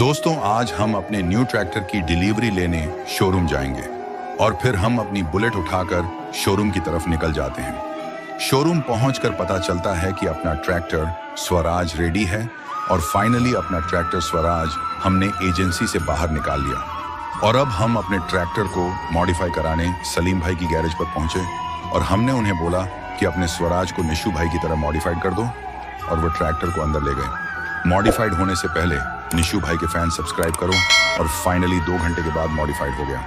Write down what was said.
दोस्तों, आज हम अपने न्यू ट्रैक्टर की डिलीवरी लेने शोरूम जाएंगे और फिर हम अपनी बुलेट उठाकर शोरूम की तरफ निकल जाते हैं। शोरूम पहुंचकर पता चलता है कि अपना ट्रैक्टर स्वराज रेडी है और फाइनली अपना ट्रैक्टर स्वराज हमने एजेंसी से बाहर निकाल लिया। और अब हम अपने ट्रैक्टर को मॉडिफाई कराने सलीम भाई की गैरेज पर पहुंचे और हमने उन्हें बोला कि अपने स्वराज को निशु भाई की तरह मॉडिफाइड कर दो, और वो ट्रैक्टर को अंदर ले गए। मॉडिफाइड होने से पहले निशु भाई के फैन सब्सक्राइब करो, और फाइनली 2 घंटे के बाद मॉडिफाइड हो गया।